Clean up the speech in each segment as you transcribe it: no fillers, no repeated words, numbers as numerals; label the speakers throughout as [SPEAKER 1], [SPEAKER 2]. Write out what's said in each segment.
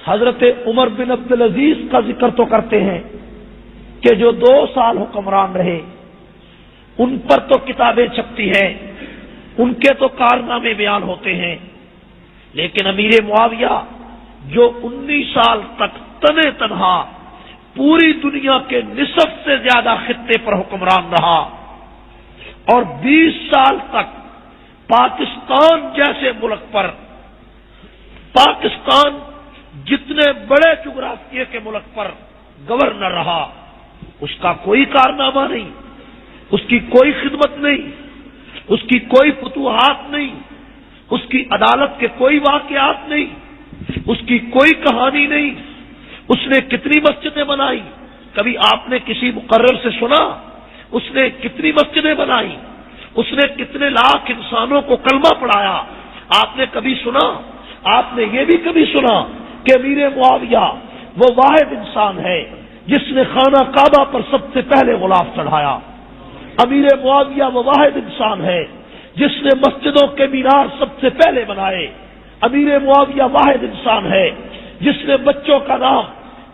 [SPEAKER 1] حضرت عمر بن عبدالعزیز کا ذکر تو کرتے ہیں کہ جو 2 سال حکمران رہے، ان پر تو کتابیں چھپتی ہیں، ان کے تو کارنامے بیان ہوتے ہیں، لیکن امیر معاویہ جو 19 سال تک تنے تنہا پوری دنیا کے نصف سے زیادہ خطے پر حکمران رہا اور 20 سال تک پاکستان جیسے ملک پر، پاکستان جتنے بڑے جغرافیے کے ملک پر گورنر رہا، اس کا کوئی کارنامہ نہیں، اس کی کوئی خدمت نہیں، اس کی کوئی فتوحات نہیں، اس کی عدالت کے کوئی واقعات نہیں، اس کی کوئی کہانی نہیں، اس نے کتنی مسجدیں بنائی؟ کبھی آپ نے کسی مقرر سے سنا اس نے کتنی مسجدیں بنائی؟ اس نے کتنے لاکھ انسانوں کو کلمہ پڑھایا؟ آپ نے کبھی سنا؟ آپ نے یہ بھی کبھی سنا کہ امیر معاویہ وہ واحد انسان ہے جس نے خانہ کعبہ پر سب سے پہلے غلاف چڑھایا؟ امیر معاویہ وہ واحد انسان ہے جس نے مسجدوں کے مینار سب سے پہلے بنائے؟ امیر معاویہ واحد انسان ہے جس نے بچوں کا نام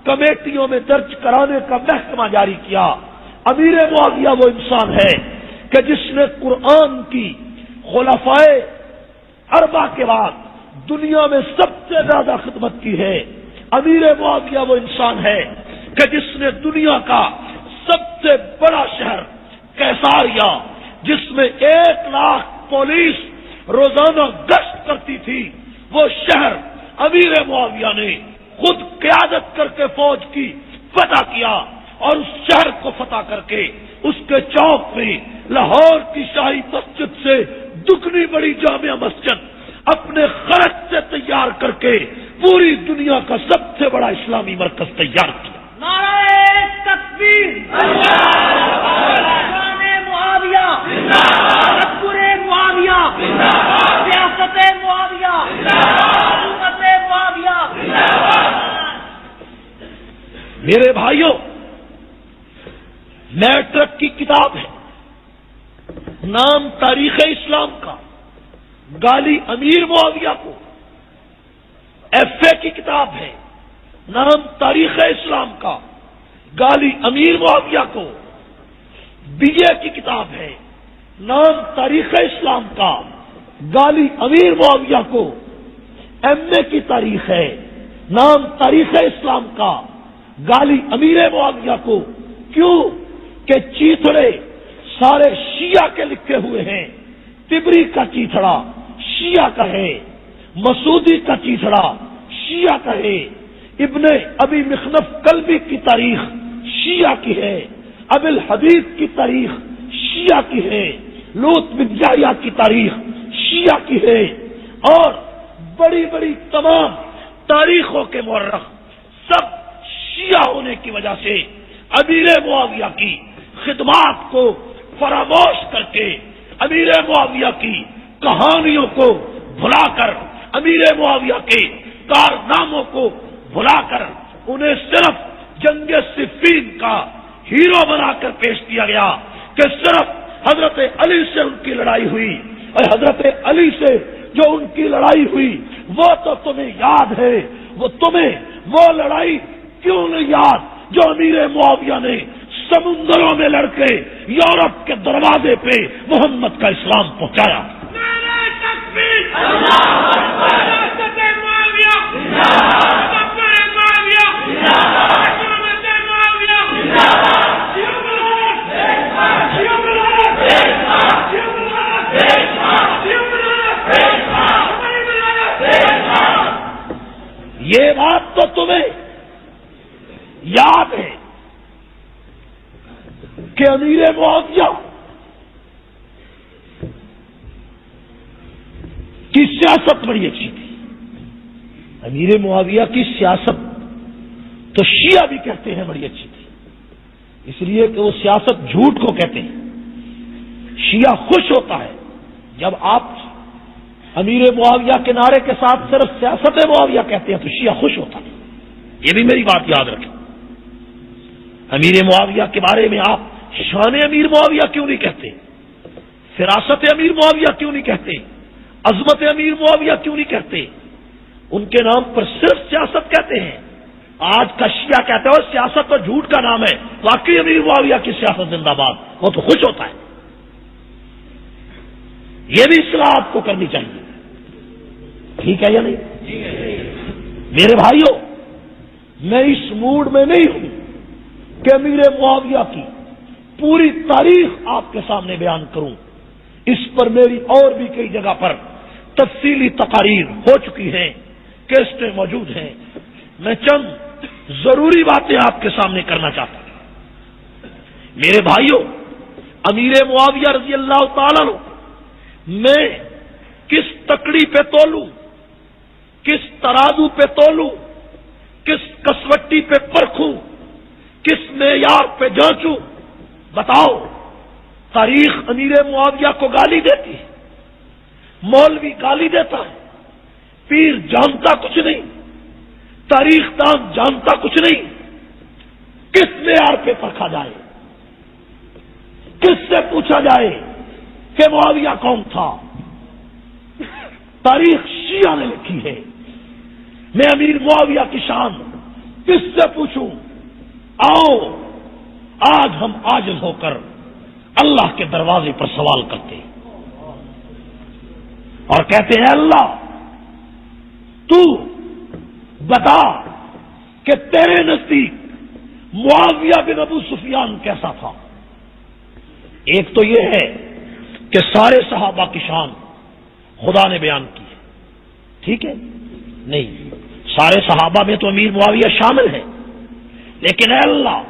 [SPEAKER 1] کمیٹیوں میں درج کرانے کا محکمہ جاری کیا؟ امیر معاویہ وہ انسان ہے کہ جس نے قرآن کی خلفائے اربع کے بعد دنیا میں سب سے زیادہ خدمت کی ہے؟ امیر معاویہ وہ انسان ہے کہ جس نے دنیا کا سب سے بڑا شہر قیصاریہ، جس میں 1 لاکھ پولیس روزانہ گشت کرتی تھی، وہ شہر امیر معاویہ نے خود قیادت کر کے فوج کی فتح کیا، اور اس شہر کو فتح کر کے اس کے چوک میں لاہور کی شاہی مسجد سے دگنی بڑی جامع مسجد اپنے خرچ سے تیار کر کے پوری دنیا کا سب سے بڑا اسلامی مرکز تیار کیا۔
[SPEAKER 2] نعرہ تکبیر، معاویہ، تکبر معاویہ، سیاست معاویہ، حکومت معاویہ۔
[SPEAKER 1] میرے بھائیوں، میٹرک کی کتاب ہے، نام تاریخ اسلام کا، گالی امیر معاویہ کو۔ ایف اے کی کتاب ہے، نام تاریخ اسلام کا، گالی امیر معاویہ کو۔ بی اے کی کتاب ہے، نام تاریخ اسلام کا، گالی امیر معاویہ کو۔ ایم اے کی تاریخ ہے، نام تاریخ اسلام کا، گالی امیر معاویہ کو۔ کیوں کہ چیتڑے سارے شیعہ کے لکھے ہوئے ہیں۔ تبری کا چیتڑا شیعہ کا ہے، مسعودی کا چیتڑا شیعہ کا ہے، ابن ابی مخنف کلبی کی تاریخ شیعہ کی ہے، ابی الحدیث کی تاریخ شیعہ کی ہے، لوط بن یحییٰ کی تاریخ شیعہ کی ہے، اور بڑی بڑی تمام تاریخوں کے مورخ سب شیعہ ہونے کی وجہ سے امیر معاویہ کی خدمات کو فراموش کر کے، امیر معاویہ کی کہانیوں کو بھلا کر، امیر معاویہ کے کارناموں کو بھلا کر انہیں صرف جنگ صفین کا ہیرو بنا کر پیش کیا گیا کہ صرف حضرت علی سے ان کی لڑائی ہوئی، اور حضرت علی سے جو ان کی لڑائی ہوئی وہ تو تمہیں یاد ہے، وہ تمہیں وہ لڑائی کیوں نہیں یاد جو امیر معاویہ نے سمندروں میں لڑ کے یورپ کے دروازے پہ محمد کا اسلام پہنچایا۔
[SPEAKER 2] نعرہ تکبیر، اللہ اکبر، سیاست معاویہ، تکبر معاویہ، حکومت معاویہ،
[SPEAKER 1] یہ بات تو تمہیں یاد ہے کہ امیر معاویہ کی سیاست بڑی اچھی تھی۔ امیر معاویہ کی سیاست تو شیعہ بھی کہتے ہیں بڑی اچھی تھی، اس لیے کہ وہ سیاست جھوٹ کو کہتے ہیں۔ شیعہ خوش ہوتا ہے جب آپ امیر معاویہ کے نعرے کے ساتھ صرف سیاست معاویہ کہتے ہیں تو شیعہ خوش ہوتا ہے۔ یہ بھی میری بات یاد رکھیں۔ امیر معاویہ کے بارے میں آپ شان امیر معاویہ کیوں نہیں کہتے؟ فراست امیر معاویہ کیوں نہیں کہتے؟ عظمت امیر معاویہ کیوں نہیں کہتے؟ ان کے نام پر صرف سیاست کہتے ہیں. آج کا شیعہ کہتے ہو سیاست تو جھوٹ کا نام ہے. واقعی امیر معاویہ کی سیاست زندہ باد, وہ تو خوش ہوتا ہے. یہ بھی اصلاح آپ کو کرنی چاہیے. ٹھیک ہے یا نہیں؟ میرے بھائیوں, میں اس موڈ میں نہیں ہوں کہ امیر معاویہ کی پوری تاریخ آپ کے سامنے بیان کروں. اس پر میری اور بھی کئی جگہ پر تفصیلی تقاریر ہو چکی ہیں, کیسٹیں موجود ہیں. میں چند ضروری باتیں آپ کے سامنے کرنا چاہتا ہوں. میرے بھائیوں, امیر معاویہ رضی اللہ تعالیٰ عنہ میں کس تکڑی پہ تولوں, کس ترازو پہ تولوں, کس کسوٹی پہ پرکھوں, کس معیار پہ جانچوں؟ بتاؤ. تاریخ امیر معاویہ کو گالی دیتی ہے, مولوی گالی دیتا ہے, پیر جانتا کچھ نہیں, تاریخ دان جانتا کچھ نہیں. کس معیار پہ پرکھا جائے؟ کس سے پوچھا جائے کہ معاویہ کون تھا؟ تاریخ شیعہ نے لکھی ہے. میں امیر معاویہ کی شان کس سے پوچھوں؟ آؤ آج ہم عاجز ہو کر اللہ کے دروازے پر سوال کرتے اور کہتے ہیں, اللہ تو بتا کہ تیرے نزدیک معاویہ بن ابو سفیان کیسا تھا. ایک تو یہ ہے کہ سارے صحابہ کی شان خدا نے بیان کی ہے, ٹھیک ہے؟ نہیں, سارے صحابہ میں تو امیر معاویہ شامل ہے, لیکن اے اللہ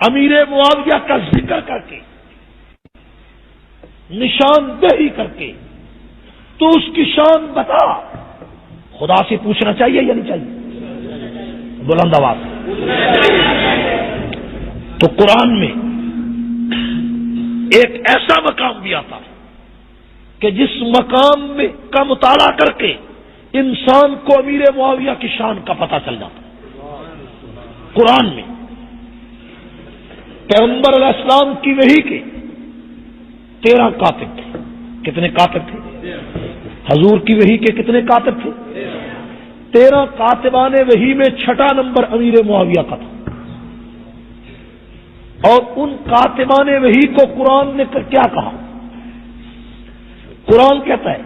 [SPEAKER 1] امیر معاویہ کا ذکر کر کے, نشاندہی کر کے تو اس کی شان بتا. خدا سے پوچھنا چاہیے یا نہیں چاہیے؟ بلند آواز. تو قرآن میں ایک ایسا مقام بھی آتا ہے کہ جس مقام میں کا مطالعہ کر کے انسان کو امیر معاویہ کی شان کا پتہ چل جاتا ہے. قرآن میں پیغمبر علیہ السلام کی وحی کے 13 کاتب تھے. کتنے کاتب تھے؟ حضور کی وحی کے کتنے کاتب تھے؟ 13 کاتبان وحی میں 6 نمبر امیر معاویہ کا تھا. اور ان کاتبان وحی کو قرآن نے کیا کہا؟ قرآن کہتا ہے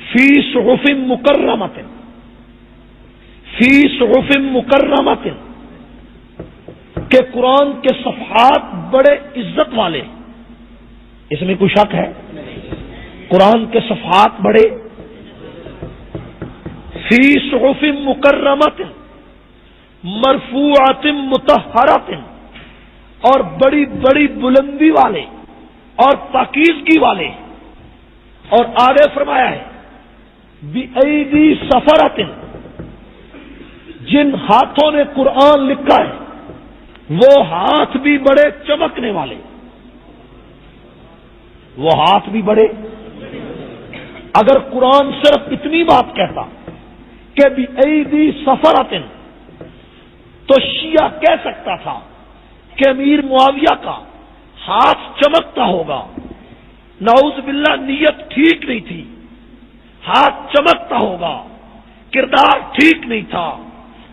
[SPEAKER 1] فی صحف مکرمۃ, فی صحف مکرمۃ, کہ قرآن کے صفحات بڑے عزت والے. اس میں کوئی شک ہے؟ قرآن کے صفحات بڑے. فی صحف مکرمۃ مرفوعۃ مطہرۃ, اور بڑی بڑی بلندی والے اور پاکیزگی والے. اور آگے فرمایا ہے بِأَيْدِي سَفَرَةٍ, جن ہاتھوں نے قرآن لکھا ہے وہ ہاتھ بھی بڑے چمکنے والے. وہ ہاتھ بھی بڑے. اگر قرآن صرف اتنی بات کہتا کہ بِأَيْدِي سَفَرَةٍ, تو شیعہ کہہ سکتا تھا کہ امیر معاویہ کا ہاتھ چمکتا ہوگا. نعوذ باللہ نیت ٹھیک نہیں تھی, ہاتھ چمکتا ہوگا. کردار ٹھیک نہیں تھا,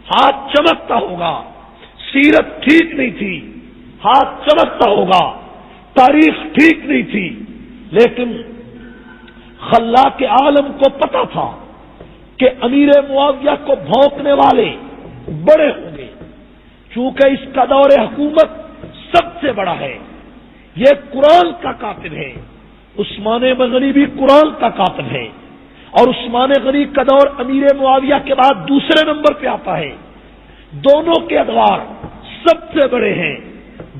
[SPEAKER 1] ہاتھ چمکتا ہوگا. سیرت ٹھیک نہیں تھی, ہاتھ چمکتا ہوگا. تاریخ ٹھیک نہیں تھی, لیکن خلاق عالم کو پتا تھا کہ امیر معاویہ کو بھونکنے والے بڑے ہوں گے. چونکہ اس کا دور حکومت سب سے بڑا ہے, یہ قرآن کا کاتب ہے. عثمان غنی بھی قرآن کا کاتب ہے, اور عثمان غنی کا دور امیر معاویہ کے بعد دوسرے نمبر پہ آتا ہے. دونوں کے ادوار سب سے بڑے ہیں,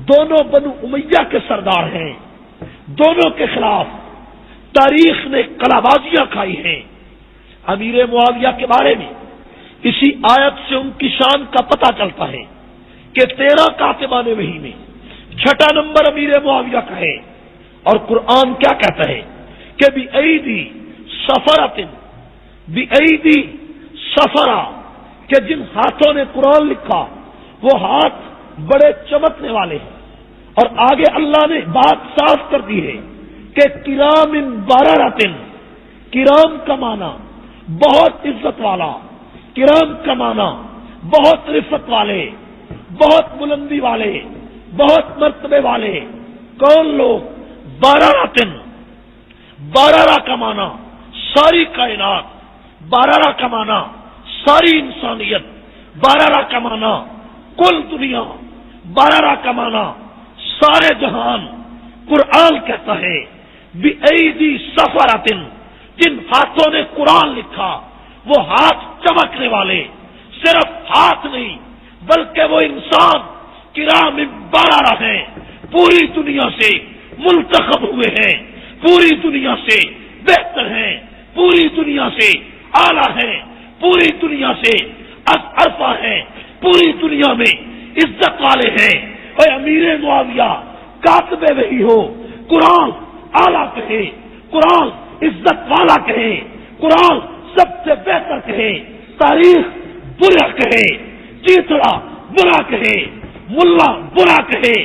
[SPEAKER 1] دونوں بنو امیہ کے سردار ہیں. دونوں کے خلاف تاریخ نے کلابازیاں کھائی ہیں. امیر معاویہ کے بارے میں اسی آیت سے ان کی شان کا پتہ چلتا ہے کہ 13 کاتبان وحی میں 6 نمبر امیر معاویہ کا ہے. اور قرآن کیا کہتا ہے کہ بِأَيْدِي سَفَرَةٍ, بِأَيْدِي سَفَرَةٍ, کہ جن ہاتھوں نے قرآن لکھا وہ ہاتھ بڑے چمکنے والے ہیں. اور آگے اللہ نے بات صاف کر دی ہے کہ کرام بررۃ, کرام کا معنی بہت عزت والا، کرام کا معنی بہت رفت والے، بہت بلندی والے، بہت مرتبے والے۔ کون لوگ؟ باراراتن، بارارا کا معنی ساری کائنات، بارارا کا معنی ساری انسانیت، بارارا کا معنی کل دنیا، بارارا کا معنی سارے جہان۔ قرآن کہتا ہے بِأَيْدِي سَفَرَةٍ، جن ہاتھوں نے قرآن لکھا وہ ہاتھ چمکنے والے، صرف ہاتھ نہیں بلکہ وہ انسان کرام بارارا ہیں، پوری دنیا سے منتخب ہوئے ہیں، پوری دنیا سے بہتر ہیں، پوری دنیا سے اعلیٰ ہیں، پوری دنیا سے عرفہ ہیں، پوری دنیا میں عزت والے ہیں۔ اے امیر معاویہ، کاتب وحی ہو، قرآن اعلیٰ کہے، قرآن عزت والا کہے، قرآن سب سے بہتر کہے، تاریخ برا کہے، چیتڑا برا کہے، ملا برا کہے،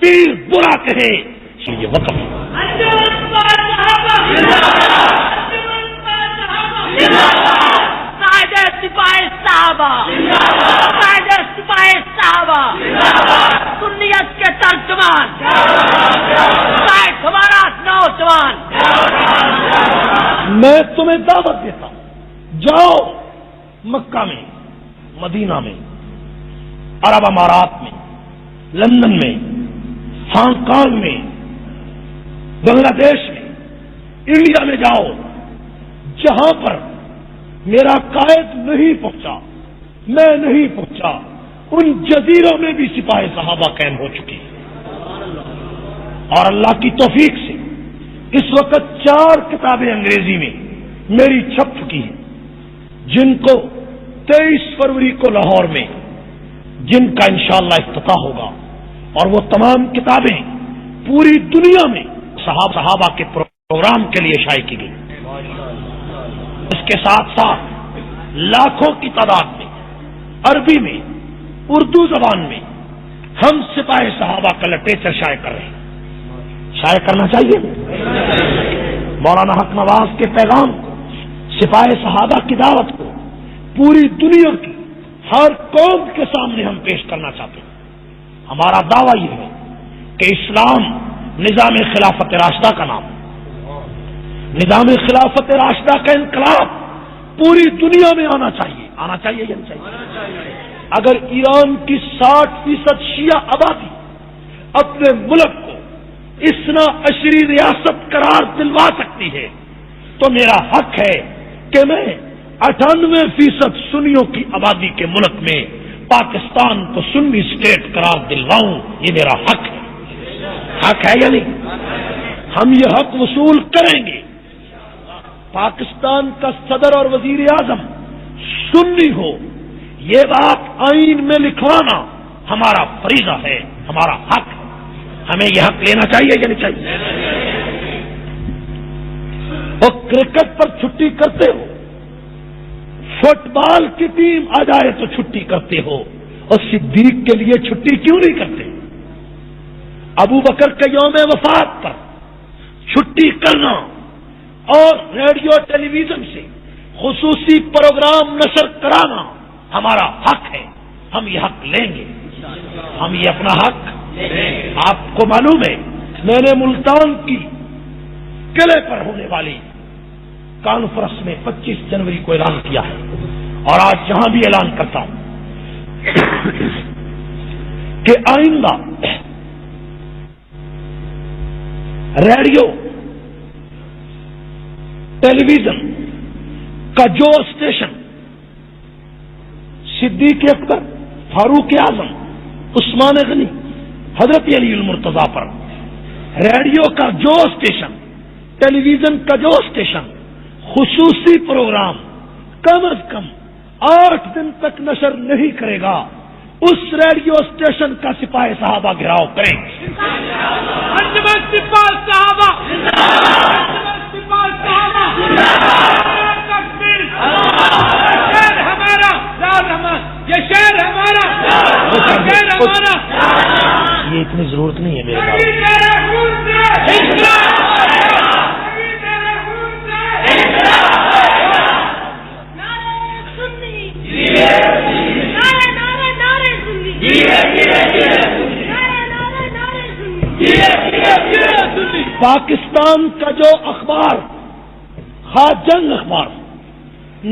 [SPEAKER 1] پیر برا کہے، یہ وقف ہے۔
[SPEAKER 2] سنیت کے ترجمان ہمارا نوجوان،
[SPEAKER 1] میں تمہیں دعوت دیتا ہوں، جاؤ مکہ میں، مدینہ میں، عرب امارات میں، لندن میں، ہانگ کانگ میں، بنگلہ دیش میں، انڈیا میں جاؤ، جہاں پر میرا قائد نہیں پہنچا، میں نہیں پہنچا، ان جزیروں میں بھی سپاہ صحابہ قائم ہو چکی ہیں۔ اور اللہ کی توفیق سے اس وقت 4 کتابیں انگریزی میں میری چھپ چکی ہیں، جن کو 23 فروری کو لاہور میں جن کا انشاءاللہ افتتاح ہوگا، اور وہ تمام کتابیں پوری دنیا میں صحابہ کے پروگرام کے لیے شائع کی گئی۔ اس کے ساتھ ساتھ لاکھوں کی تعداد میں عربی میں، اردو زبان میں ہم سپاہ صحابہ کا لٹریچر شائع کر رہے ہیں۔ شائع کرنا چاہیے۔ مولانا حق نواز کے پیغام کو، سپاہ صحابہ کی دعوت کو پوری دنیا کی ہر قوم کے سامنے ہم پیش کرنا چاہتے ہیں۔ ہمارا دعویٰ یہ ہے کہ اسلام نظام خلافت راشدہ کا نام، نظام خلافت راشدہ کا انقلاب پوری دنیا میں آنا چاہیے یا نہیں چاہیے؟ اگر ایران کی 60% شیعہ آبادی اپنے ملک کو اثنا عشری ریاست قرار دلوا سکتی ہے تو میرا حق ہے کہ میں 98% سنیوں کی آبادی کے ملک میں پاکستان کو سنی اسٹیٹ قرار دلواؤں۔ یہ میرا حق ہے یا نہیں؟ ہم یہ حق وصول کریں گے۔ پاکستان کا صدر اور وزیر اعظم سنی ہو، یہ بات آئین میں لکھوانا ہمارا فریضہ ہے، ہمارا حق ہے۔ ہمیں یہ حق لینا چاہیے یا نہیں چاہیے؟ اور کرکٹ پر چھٹی کرتے ہو، فٹ بال کی ٹیم آ جائے تو چھٹی کرتے ہو، اور صدیق کے لیے چھٹی کیوں نہیں کرتے؟ ابو بکر کے یوم وفات پر چھٹی کرنا اور ریڈیو ٹیلی ویژن سے خصوصی پروگرام نشر کرانا ہمارا حق ہے۔ ہم یہ حق لیں گے، ہم یہ اپنا حق۔ آپ کو معلوم ہے میں نے ملتان کی قلعے پر ہونے والی کانفرنس میں 25 جنوری کو اعلان کیا ہے، اور آج جہاں بھی اعلان کرتا ہوں کہ آئندہ ریڈیو ٹیلی ویژن کا جو اسٹیشن صدیق اکبر، فاروق اعظم، عثمان غنی، حضرت علی المرتضیٰ پر، ریڈیو کا جو اسٹیشن، ٹیلی ویژن کا جو اسٹیشن خصوصی پروگرام کم از کم 8 دن تک نشر نہیں کرے گا، اس ریڈیو اسٹیشن کا سپاہ صحابہ گھراؤ کریں۔
[SPEAKER 2] انجمن سپاہ صحابہ، انجمن سپاہ صحابہ، تکبیر، شہر ہمارا، یہ شہر ہمارا، شہر ہمارا۔
[SPEAKER 1] یہ اتنی ضرورت نہیں ہے میرے پاس۔ پاکستان کا جو اخبار، خواہ جنگ اخبار،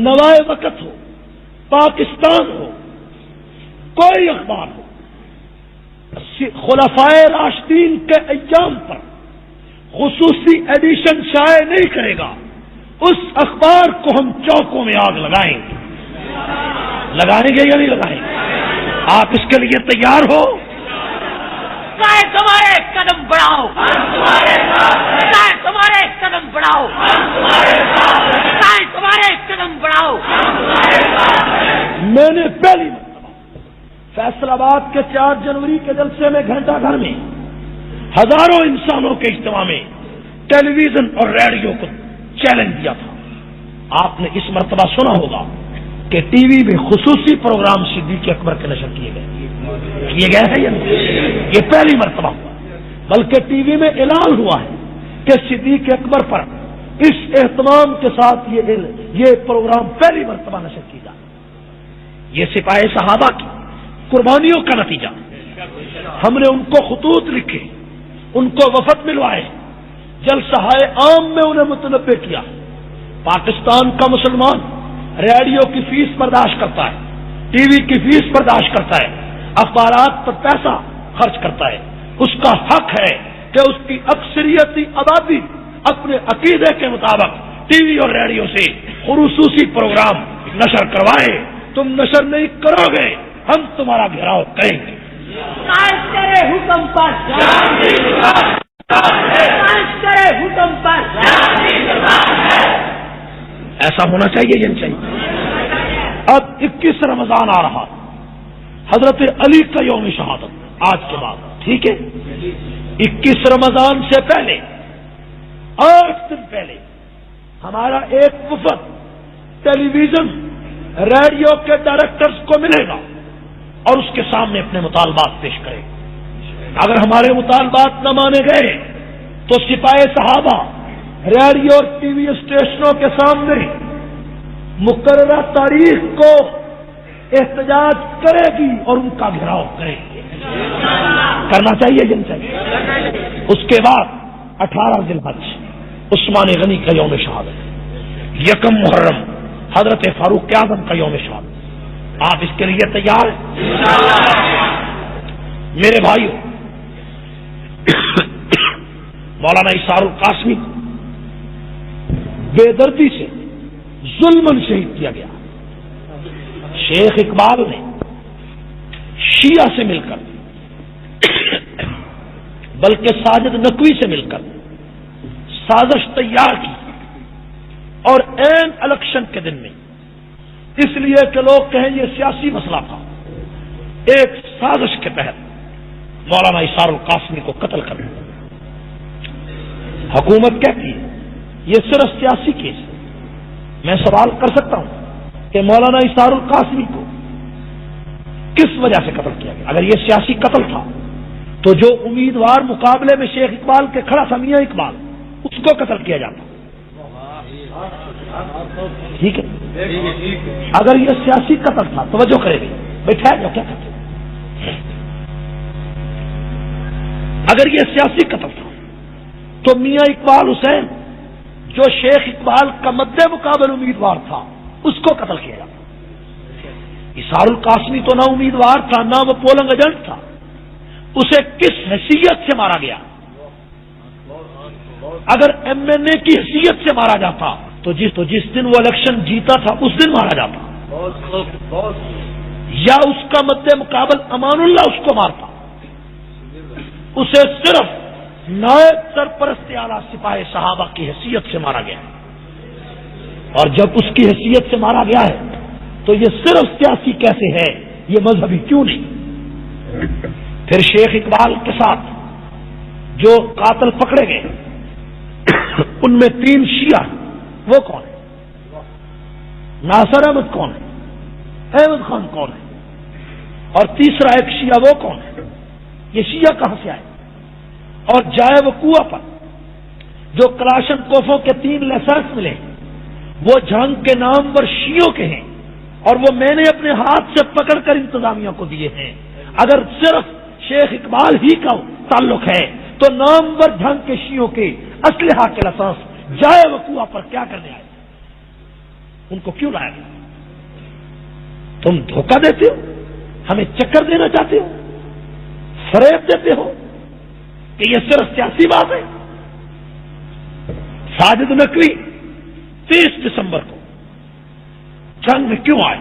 [SPEAKER 1] نوائے وقت ہو، پاکستان ہو، کوئی اخبار ہو، خلفائے راشدین کے ایام پر خصوصی ایڈیشن شائع نہیں کرے گا، اس اخبار کو ہم چوکوں میں آگ لگائیں گے۔ لگائیں گے یا نہیں لگائیں گے؟ آپ اس کے لیے تیار ہو؟
[SPEAKER 3] تمہارے قدم بڑھاؤ، تمہارے قدم بڑھاؤ، تمہارے قدم بڑھاؤ۔
[SPEAKER 1] میں نے پہلی مرتبہ فیصل آباد کے 4 جنوری کے جلسے میں گھنٹہ گھر میں ہزاروں انسانوں کے اجتماع میں ٹیلی ویژن اور ریڈیو کو چیلنج دیا تھا۔ آپ نے اس مرتبہ سنا ہوگا کہ ٹی وی میں خصوصی پروگرام صدیق اکبر کے نشر کیے گئے ہیں یا نہیں؟ یہ پہلی مرتبہ ہوا، بلکہ ٹی وی میں اعلان ہوا ہے کہ صدیق اکبر پر اس اہتمام کے ساتھ یہ پروگرام پہلی مرتبہ نشر کی جائے۔ یہ سپاہی صحابہ کی قربانیوں کا نتیجہ۔ ہم نے ان کو خطوط لکھے، ان کو وفد ملوائے، جلسہ عام میں انہیں متنبع کیا۔ پاکستان کا مسلمان ریڈیو کی فیس برداشت کرتا ہے، ٹی وی کی فیس برداشت کرتا ہے، اخبارات پر پیسہ خرچ کرتا ہے، اس کا حق ہے کہ اس کی اکثریتی آبادی اپنے عقیدے کے مطابق ٹی وی اور ریڈیو سے خصوصی پروگرام نشر کروائے۔ تم نشر نہیں کرو گے، ہم تمہارا گھیراؤ کریں گے۔
[SPEAKER 3] حکم پر حکم پر
[SPEAKER 1] ایسا ہونا چاہیے یا نہیں چاہیے؟ اب 21 رمضان آ رہا، حضرت علی کا یوم شہادت آج کے بعد، ٹھیک ہے؟ 21 رمضان سے پہلے 8 دن پہلے ہمارا ایک وفد ٹیلی ویژن ریڈیو کے ڈائریکٹرز کو ملے گا اور اس کے سامنے اپنے مطالبات پیش کرے گا۔ اگر ہمارے مطالبات نہ مانے گئے تو سپاہی صحابہ ریڈیو اور ٹی وی اسٹیشنوں کے سامنے مقررہ تاریخ کو احتجاج کرے گی اور ان کا گھیراؤ کرے گی۔ کرنا چاہیے جن چاہیے۔ اس کے بعد 18 ذی الحج عثمان غنی کا یوم شہادت، 1 محرم حضرت فاروق اعظم کا یوم شہادت۔ آپ اس کے لیے تیار ہیں؟ میرے بھائیو، مولانا اسحاق القاسمی کو بے دردی سے ظلمن شہید کیا گیا۔ شیخ اقبال نے شیعہ سے مل کر بلکہ ساجد نقوی سے مل کر سازش تیار کی، اور عین الیکشن کے دن میں، اس لیے کہ لوگ کہیں یہ سیاسی مسئلہ تھا، ایک سازش کے تحت مولانا اسحاق القاسمی کو قتل کر دیا۔ حکومت کہتی ہے یہ صرف سیاسی کیس ہے۔ میں سوال کر سکتا ہوں کہ مولانا اسحاق القاسمی کو کس وجہ سے قتل کیا گیا؟ اگر یہ سیاسی قتل تھا تو جو امیدوار مقابلے میں شیخ اقبال کے کھڑا تھا، میاں اقبال، اس کو قتل کیا جاتا۔ ٹھیک ہے؟ اگر یہ سیاسی قتل تھا، توجہ کرے گی، بیٹھا جو کیا کرتے؟ اگر یہ سیاسی قتل تھا تو میاں اقبال حسین جو شیخ اقبال کا مد مقابل امیدوار تھا، اس کو قتل کیا جاتا۔ اسحاق القاسمی تو نہ امیدوار تھا، نہ وہ پولنگ ایجنٹ تھا، اسے کس حیثیت سے مارا گیا؟ اگر ایم این اے کی حیثیت سے مارا جاتا تو جس دن وہ الیکشن جیتا تھا اس دن مارا جاتا، یا اس کا مد مقابل امان اللہ اس کو مارتا۔ اسے صرف نائب سرپرست اعلیٰ سپاہی صحابہ کی حیثیت سے مارا گیا، اور جب اس کی حیثیت سے مارا گیا ہے تو یہ صرف سیاسی کیسے ہے، یہ مذہبی کیوں نہیں؟ پھر شیخ اقبال کے ساتھ جو قاتل پکڑے گئے ان میں 3 شیعہ، وہ کون ہے؟ ناصر احمد کون ہے؟ احمد خان کون ہے؟ اور تیسرا ایک شیعہ وہ کون ہے؟ یہ شیعہ کہاں سے آئے؟ اور جائے وقوع پر جو کلاشن کوفوں کے 3 لائسنس ملے وہ جنگ کے نام پر شیعوں کے ہیں، اور وہ میں نے اپنے ہاتھ سے پکڑ کر انتظامیہ کو دیے ہیں۔ اگر صرف شیخ اقبال ہی کا تعلق ہے تو نامور ڈھنگ کے شیعوں کے اسلحہ کے لسانس جائے وقوع پر کیا کرنے آئے؟ ان کو کیوں لایا گیا؟ تم دھوکہ دیتے ہو، ہمیں چکر دینا چاہتے ہو، فریب دیتے ہو کہ یہ صرف سیاسی بات ہے۔ ساجد نقوی 30 دسمبر کو جنگ میں کیوں آئے؟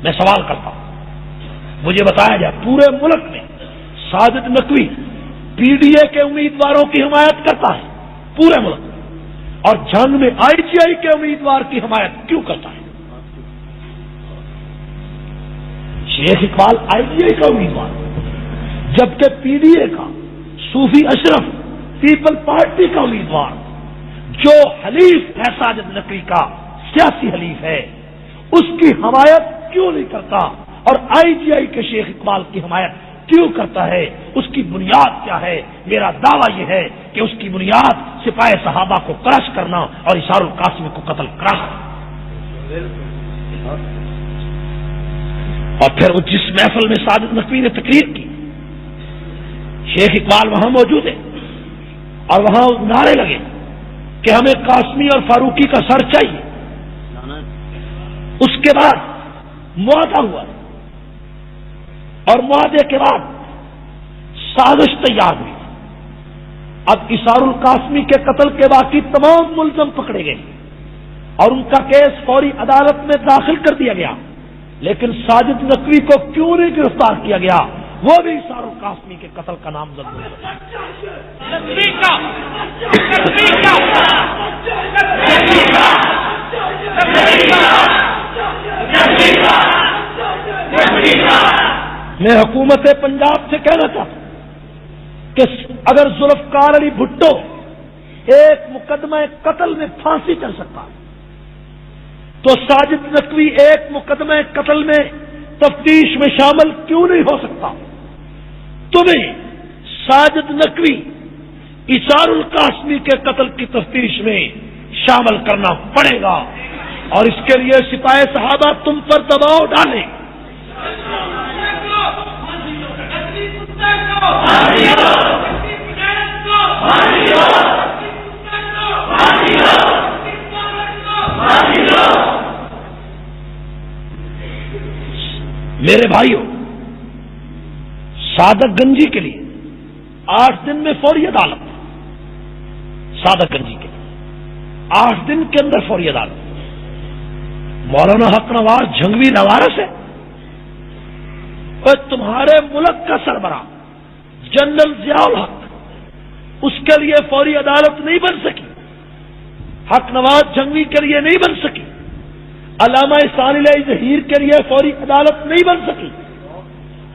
[SPEAKER 1] میں سوال کرتا ہوں، مجھے بتایا جائے پورے ملک میں Sajid Naqvi P D A کے امیدواروں کی حمایت کرتا ہے پورے ملک میں، اور جنگ میں آئی ٹی آئی کے امیدوار کی حمایت کیوں کرتا ہے؟ شیخ اقبال آئی ٹی آئی کا امیدوار، جبکہ پی ڈی اے کا صوفی اشرف پیپل پارٹی کا امیدوار جو حلیف ہے ساجد نقوی کا، سیاسی حلیف ہے، اس کی حمایت کیوں نہیں کرتا؟ اور آئی ٹی آئی کے شیخ اقبال کی حمایت کیوں کرتا ہے؟ اس کی بنیاد کیا ہے؟ میرا دعویٰ یہ ہے کہ اس کی بنیاد سپاہ صحابہ کو کرش کرنا اور اشار القاسمی کو قتل کرنا۔ اور پھر وہ جس محفل میں ساجد نقوی نے تقریر کی، شیخ اقبال وہاں موجود ہے اور وہاں نعرے لگے کہ ہمیں قاسمی اور فاروقی کا سر چاہیے۔ اس کے بعد معاہدہ ہوا اور معاہدے کے بعد سازش تیار ہوئی۔ اب اشار القاسمی کے قتل کے باقی تمام ملزم پکڑے گئے اور ان کا کیس فوری عدالت میں داخل کر دیا گیا، لیکن ساجد نقوی کو کیوں نہیں گرفتار کیا گیا؟ وہ بھی اشار القاسمی کے قتل کا نامزد ہوا۔ میں حکومت پنجاب سے کہنا چاہتا ہوں کہ اگر ذوالفقار علی بھٹو ایک مقدمہ قتل میں پھانسی چڑھ سکتا ہے تو ساجد نقوی ایک مقدمہ قتل میں تفتیش میں شامل کیوں نہیں ہو سکتا؟ تمہیں ساجد نقوی اشار القاسمی کے قتل کی تفتیش میں شامل کرنا پڑے گا، اور اس کے لیے سپاہ صحابہ تم پر دباؤ ڈالیں۔ میرے بھائیوں، صادق گنجی کے لیے 8 دن میں فوری عدالت، صادق گنجی کے لیے 8 دن کے اندر فوری عدالت۔ مولانا حق نواز جھنگوی نوارس ہے، اور تمہارے ملک کا سربراہ جنرل ضیاء الحق، اس کے لیے فوری عدالت نہیں بن سکی، حق نواز جھنگوی کے لیے نہیں بن سکی، علامہ ثانی ظہیر کے لیے فوری عدالت نہیں بن سکی،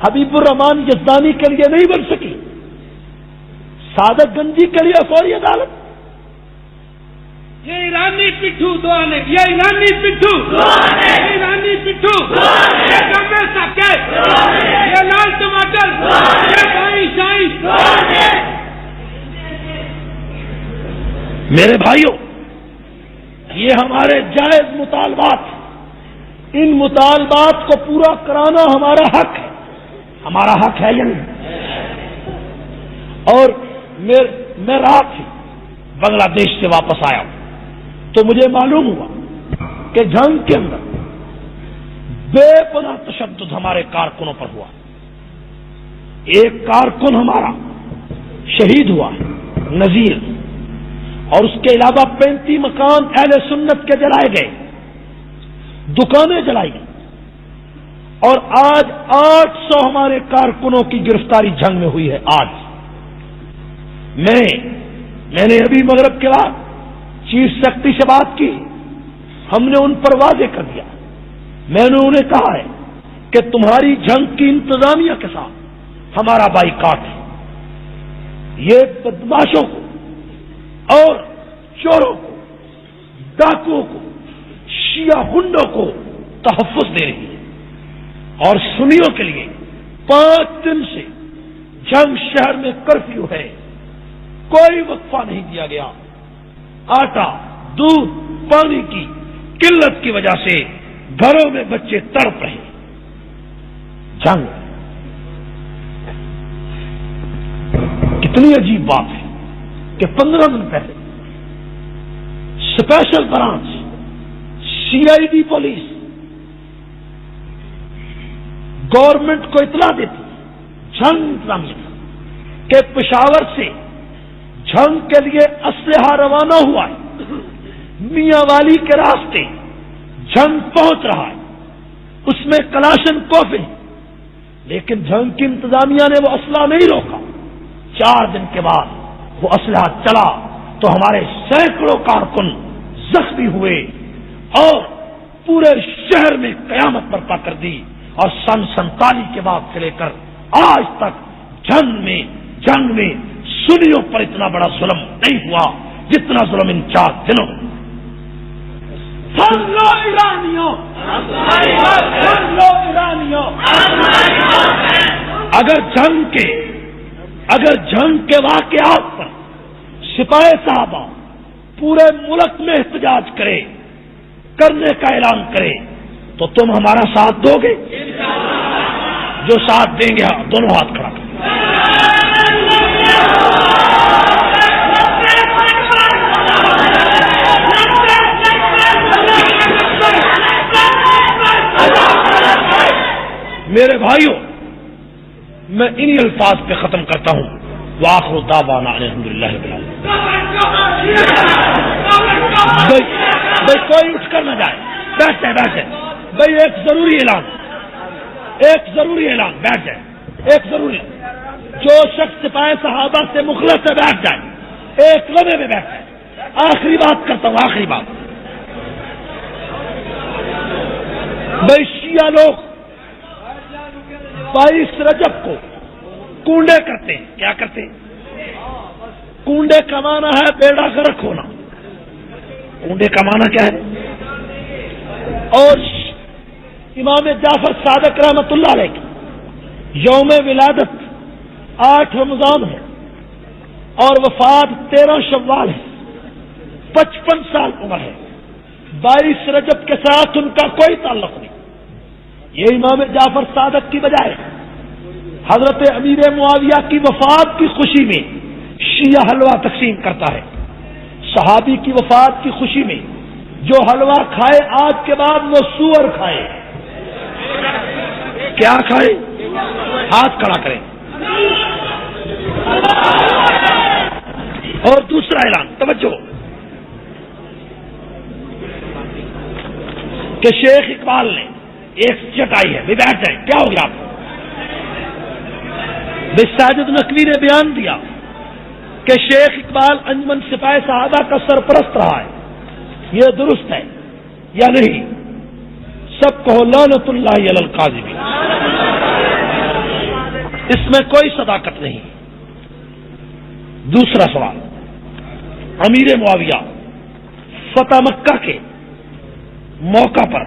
[SPEAKER 1] حبیب الرحمان یزدانی کے لیے نہیں بن سکی، صادق گنجی کے لیے فوری عدالت۔
[SPEAKER 2] یہ ایرانی پٹھو دعانے، یہ ایرانی پٹھو دعانے، یہ ایرانی پٹھو دعانے، یہ کمبے سکے دعانے، یہ لال ٹماٹر دعانے، یہ بھائی شاہی دعانے۔
[SPEAKER 1] میرے بھائیوں، یہ ہمارے جائز مطالبات، ان مطالبات کو پورا کرانا ہمارا حق ہے، ہمارا حق ہے یا نہیں؟ اور میں رات ہی بنگلہ دیش سے واپس آیا ہوں تو مجھے معلوم ہوا کہ جنگ کے اندر بے پناہ تشدد ہمارے کارکنوں پر ہوا۔ ایک کارکن ہمارا شہید ہوا نذیر، اور اس کے علاوہ 35 مکان اہل سنت کے جلائے گئے، دکانیں جلائی گئی، اور آج 800 ہمارے کارکنوں کی گرفتاری جنگ میں ہوئی ہے۔ آج میں نے ابھی مغرب کے بعد چیف سیکرٹری سے بات کی، ہم نے ان پر واضح کر دیا، میں نے انہیں کہا ہے کہ تمہاری جنگ کی انتظامیہ کے ساتھ ہمارا بائیکاٹ ہے، یہ بدماشوں کو اور چوروں کو، ڈاکوؤں کو، شیعہ گنڈوں کو تحفظ دے رہی ہے، اور سنیوں کے لیے 5 دن سے جنگ شہر میں کرفیو ہے، کوئی وقفہ نہیں دیا گیا۔ آٹا، دودھ، پانی کی قلت کی وجہ سے گھروں میں بچے تڑپ رہے۔ جنگ اتنی عجیب بات ہے کہ 15 دن پہلے special branch CID police government کو اطلاع دیتی جنگ انتظامیہ کہ پشاور سے جنگ کے لیے اسلحہ روانہ ہوا ہے، میاں والی کے راستے جنگ پہنچ رہا ہے، اس میں کلاشن کوف ہے، لیکن جنگ کی انتظامیہ نے وہ اسلحہ نہیں روکا۔ 4 دن کے بعد وہ اسلحہ چلا تو ہمارے سینکڑوں کارکن زخمی ہوئے اور پورے شہر میں قیامت برپا کر دی، اور سن 47 کے بعد سے لے کر آج تک جنگ میں سنیوں پر اتنا بڑا ظلم نہیں ہوا جتنا ظلم ان 4 دنوں۔ سن لو ایرانیوں، اگر جنگ کے واقعات پر سپاہی صحابہ پورے ملک میں احتجاج کرنے کا اعلان کرے تو تم ہمارا ساتھ دو گے؟ جو ساتھ دیں گے دونوں ہاتھ کھڑا کریں۔ میرے بھائیوں، میں انہی الفاظ پہ ختم کرتا ہوں۔ وآخر دعوانا الحمدللہ رب العالمین۔ بھائی کوئی اٹھ کر نہ جائے، بیٹھ جائے۔ بھائی ایک ضروری اعلان، بیٹھ جائے۔ ایک ضروری، جو شخص سپاہی صحابہ سے مخلص ہے بیٹھ جائے، ایک لمحے میں بیٹھ جائے۔ آخری بات کرتا ہوں، آخری بات۔ بھائی شیعہ لوگ 22 رجب کو کنڈے کرتے ہیں۔ کیا کرتے ہیں؟ کنڈے کا معنی ہے بیڑا غرق ہونا۔ کنڈے کا معنی کیا ہے؟ اور امام جعفر صادق رحمۃ اللہ علیہ کی یوم ولادت 8 رمضان ہے اور وفات 13 شوال ہے، 55 سال عمر ہے۔ 22 رجب کے ساتھ ان کا کوئی تعلق نہیں۔ یہ امام جعفر صادق کی بجائے حضرت امیر معاویہ کی وفات کی خوشی میں شیعہ حلوہ تقسیم کرتا ہے۔ صحابی کی وفات کی خوشی میں جو حلوہ کھائے آج کے بعد وہ سور کھائے۔ کیا کھائے؟ ہاتھ کھڑا کریں۔ اور دوسرا اعلان، توجہ، کہ شیخ اقبال نے ایک چٹائی ہے، بھی بیٹھ جائیں۔ کیا ہو گیا آپ کو؟ ساجد نقوی نے بیان دیا کہ شیخ اقبال انجمن سپاہی صحابہ کا سرپرست رہا ہے، یہ درست ہے یا نہیں؟ سب کہو لعنت اللہ علی القاذبین۔ اس میں کوئی صداقت نہیں۔ دوسرا سوال، امیر معاویہ فتح مکہ کے موقع پر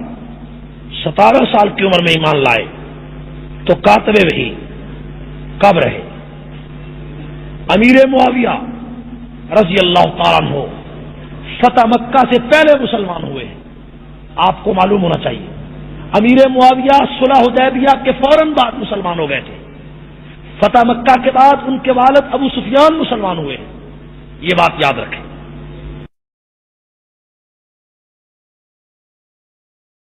[SPEAKER 1] 17 سال کی عمر میں ایمان لائے تو کاتب وحی کب رہے؟ امیر معاویہ رضی اللہ تعالیٰ عنہ فتح مکہ سے پہلے مسلمان ہوئے، آپ کو معلوم ہونا چاہیے۔ امیر معاویہ صلح حدیبیہ کے فوراً بعد مسلمان ہو گئے تھے۔ فتح مکہ کے بعد ان کے والد ابو سفیان مسلمان ہوئے، یہ بات یاد رکھیں۔